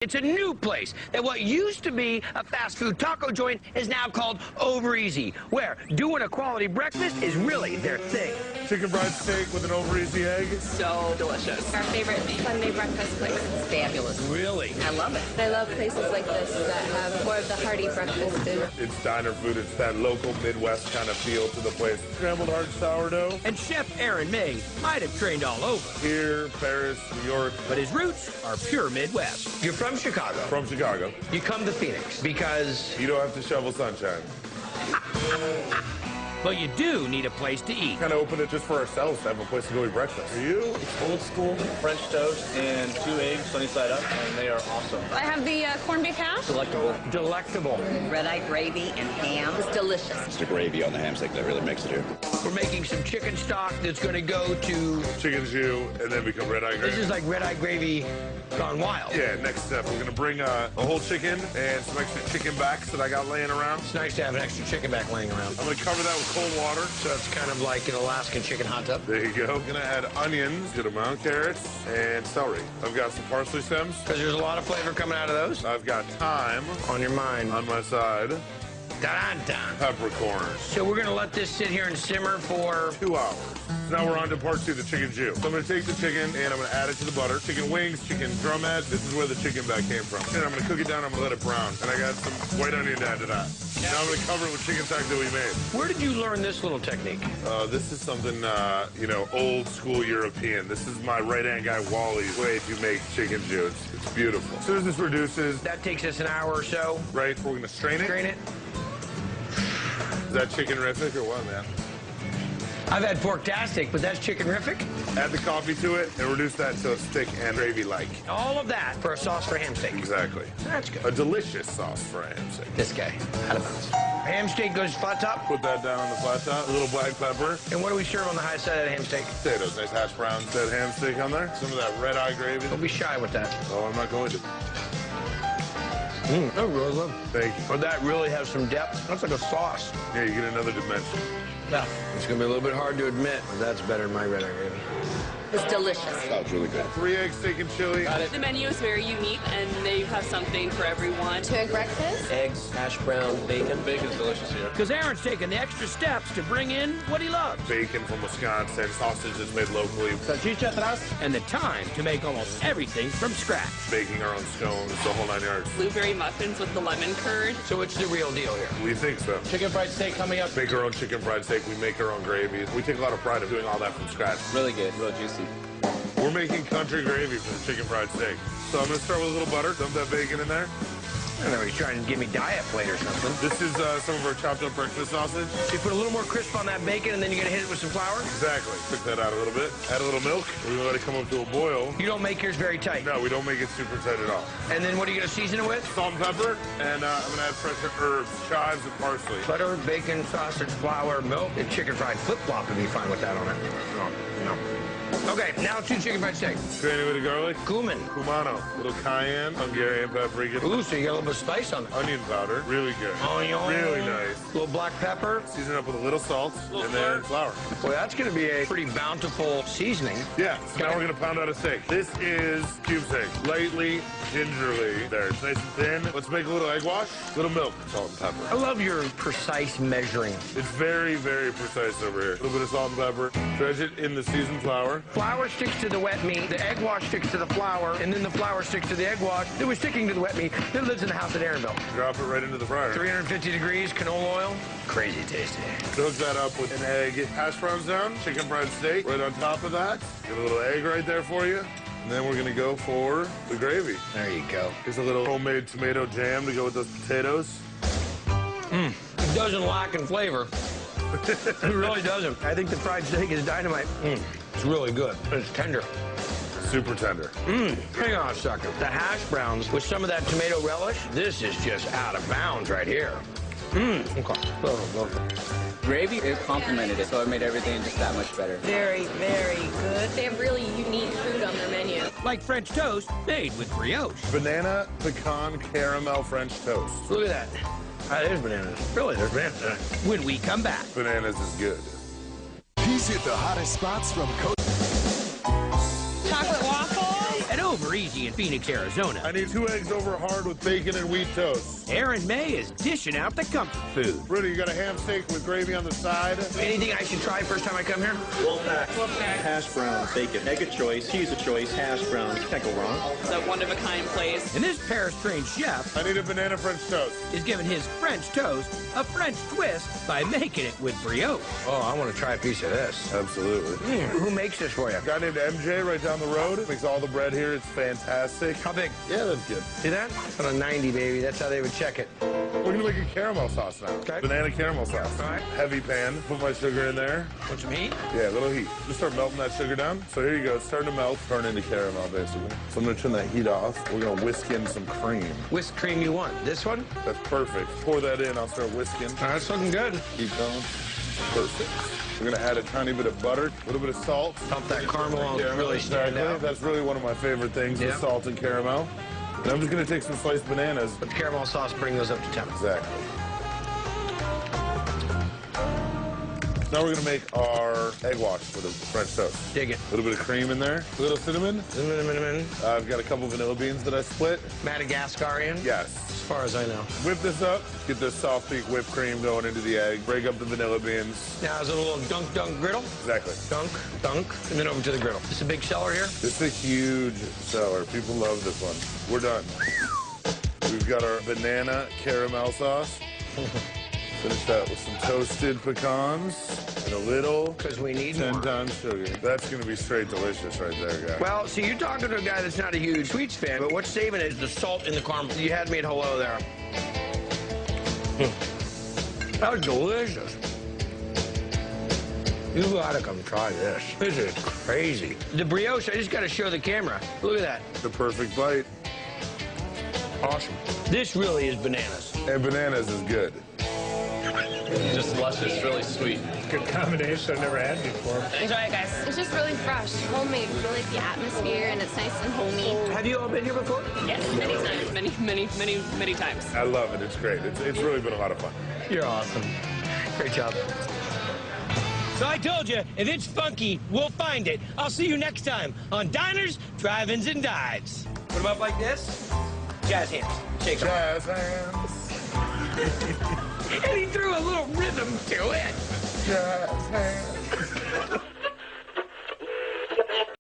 It's a new place that what used to be a fast food taco joint is now called Over Easy, where doing a quality breakfast is really their thing. Chicken fried steak with an Over Easy egg. So delicious. Our favorite Sunday breakfast place. It's fabulous. Really? I love it. I love places like this that have more of the hearty breakfast food. It's diner food. It's that local Midwest kind of feel to the place. Scrambled hard sourdough. And Chef Aaron May might have trained all over, Here, Paris, New York. but his roots are pure Midwest. You're from Chicago. From Chicago. You come to Phoenix because... You don't have to shovel sunshine. But you do need a place to eat. Kind of open it just for ourselves to have a place to go eat breakfast. For you? Old school French toast and 2 eggs sunny side up, and they are awesome. I have the corned beef hash. Delectable. Delectable. Red-eye gravy and ham. It's delicious. It's the gravy on the ham steak that really makes it here. We're making some chicken stock that's going to go to... Chicken jus and then become red-eye gravy. This is like red-eye gravy gone wild. Yeah, next step, we're gonna bring a whole chicken and some extra chicken backs that I got laying around. It's nice to have an extra chicken back laying around. I'm gonna cover that with cold water. So it's kind of like an Alaskan chicken hot tub. There you go. Gonna add onions, good amount, carrots, and celery. I've got some parsley stems. Because there's a lot of flavor coming out of those. I've got thyme On your mind. on my side. Dun-dun-dun. Peppercorns. So we're going to let this sit here and simmer for... 2 hours. Now we're on to part 2, the chicken jus. So I'm gonna take the chicken and I'm gonna add it to the butter. Chicken wings, chicken drumhead. This is where the chicken back came from. And I'm gonna cook it down, I'm gonna let it brown. And I got some white onion to add to that. Now I'm gonna cover it with chicken stock that we made. Where did you learn this little technique? This is something, you know, old school European. This is my right-hand guy Wally's way to make chicken jus. It's beautiful. As soon as this reduces, That takes us an hour or so. right, we're gonna strain it. Strain it. Is that chicken-rific or what, man? I've had pork-tastic, but that's chicken-rific. Add the coffee to it and reduce that to thick and gravy-like. All of that for a sauce for ham steak. Exactly. That's good. A delicious sauce for a ham steak. This guy, out of bounds. Ham steak goes flat top. Put that down on the flat top. A little black pepper. And what do we serve on the high side of the ham steak? Potatoes, nice hash browns. That ham steak on there. Some of that red-eye gravy. Don't be shy with that. Oh, I'm not going to. I really love it. Thank you. But that really has some depth. That's like a sauce. Yeah, you get another dimension. Yeah. It's going to be a little bit hard to admit, but that's better than my red eye gravy. It's delicious. Oh, it's really good. 3 eggs, steak, and chili. The menu is very unique, and they have something for everyone. 2 egg breakfast. Eggs, hash brown, bacon. Bacon's delicious here. Because Aaron's taking the extra steps to bring in what he loves. Bacon from Wisconsin. Sausage is made locally. Salchicha atrás. And the time to make almost everything from scratch. Baking our own scones, the whole 9 yards. Blueberry muffins with the lemon curd. So it's the real deal here. We think so. Chicken fried steak coming up. Make our own chicken fried steak. We make our own gravies. We take a lot of pride in doing all that from scratch. Really good, real juicy. We're making country gravy for the chicken fried steak. So I'm gonna start with a little butter, dump that bacon in there. I don't know, he's trying to give me diet plate or something. This is some of our chopped up breakfast sausage. So you put a little more crisp on that bacon, and then you're going to hit it with some flour? Exactly. Cook that out a little bit. Add a little milk. We're gonna let it come up to a boil. You don't make yours very tight. No, we don't make it super tight at all. And then what are you going to season it with? Salt and pepper, and I'm gonna add fresh herbs, chives, and parsley. Butter, bacon, sausage, flour, milk, and chicken fried flip-flop would be fine with that on it. No. Okay, now 2 chicken fried steak. Granny with a garlic. Cumin. Cumano. Little cayenne, Hungarian paprika. Ooh, so you got a little bit of spice on it. Onion powder. Really good. Onion. Really nice. Little black pepper. Season up with a little salt, and then flour. Boy, that's going to be a pretty bountiful seasoning. Yeah, so now we're gonna pound out a steak. This is cube steak. Lightly, gingerly. There, it's nice and thin. Let's make a little egg wash. Little milk, salt and I pepper. love your precise measuring. It's very, very precise over here. A little bit of salt and pepper. Dredge it in the seasoned flour. Flour sticks to the wet meat, the egg wash sticks to the flour, and then the flour sticks to the egg wash that was sticking to the wet meat that lives in the house at Aaronville. Drop it right into the fryer. 350 degrees, canola oil. Crazy tasty. Cook that up with an egg. Hash browns down, chicken fried steak right on top of that. Get a little egg right there for you. And then we're gonna go for the gravy. There you go. Here's a little homemade tomato jam to go with those potatoes. It doesn't lack in flavor. It really doesn't. I think the fried steak is dynamite. It's really good. It's tender. Super tender. Hang on a second. The hash browns with some of that tomato relish, this is just out of bounds right here. Okay. Gravy is complemented it, so it made everything just that much better. Very, very good. They have really unique food on their menu. Like French toast made with brioche. Banana pecan caramel French toast. Look at that. There's bananas. Really, there's bananas in it. When we come back. Bananas is good. He's hit the hottest spots from Coach. Chocolate waffle. At Over Easy. Albuquerque in Phoenix, Arizona. I need 2 eggs over hard with bacon and wheat toast. Aaron May is dishing out the comfort food. Rudy, you got a ham steak with gravy on the side? Anything I should try first time I come here? Wolfpack. Hash browns, bacon, egg of choice, cheese of choice, hash browns. Can't go wrong. It's a one-of-a-kind place. And this Paris-trained chef I need a banana French toast. is giving his French toast a French twist by making it with brioche. Oh, I want to try a piece of this. Absolutely. Who makes this for you? A guy named MJ right down the road. Makes all the bread here. It's fantastic. How big? Yeah, that's good. See that? It's on a 90, baby. That's how they would check it. We're gonna make a caramel sauce now. Okay. Banana caramel sauce. All right. Heavy pan. Put my sugar in there. Want some heat? Yeah, a little heat. Just start melting that sugar down. So here you go. It's starting to melt. Turn into caramel, basically. So I'm gonna turn that heat off. We're gonna whisk in some cream. Whisk cream you want. This one? That's perfect. Pour that in. I'll start whisking. All right, it's looking good. Keep going. Perfect. We're gonna add a tiny bit of butter, a little bit of salt. Help that caramel really stand Exactly. out. That's really one of my favorite things, Yeah. is salt and caramel. And I'm just gonna take some sliced bananas. But the caramel sauce bring those up to temp. Exactly. Now we're gonna make our egg wash for the French toast. Dig it. A little bit of cream in there, a little cinnamon. I've got a couple vanilla beans that I split. Madagascarian? Yes. As far as I know. Whip this up, get the soft peak whipped cream going into the egg. Break up the vanilla beans. Now, is it a little dunk griddle? Exactly. Dunk, and then over to the griddle. This is a big seller here? This is a huge seller. People love this one. We're done. We've got our banana caramel sauce. Finish that with some toasted pecans and a little 'Cause we need 10 more. times sugar. That's going to be straight delicious right there, guys. Well, see, you're talking to a guy that's not a huge sweets fan, but what's saving it is the salt in the caramel. You had me at hello there. That was delicious. You gotta come try this. This is crazy. The brioche, I just gotta show the camera. Look at that. The perfect bite. Awesome. This really is bananas. And bananas is good. Just luscious, really sweet. Good combination I've never had before. Enjoy it, guys. It's just really fresh, homemade. Really like the atmosphere, and it's nice and homey. Have you all been here before? Yes, many times. Many times. I love it. It's great. It's really been a lot of fun. You're awesome. Great job. So I told you, if it's funky, we'll find it. I'll see you next time on Diners, Drive-Ins, and Dives. Put them up like this. Jazz hands. Shake them. Jazz hands. And he threw a little rhythm to it. Jazz hands.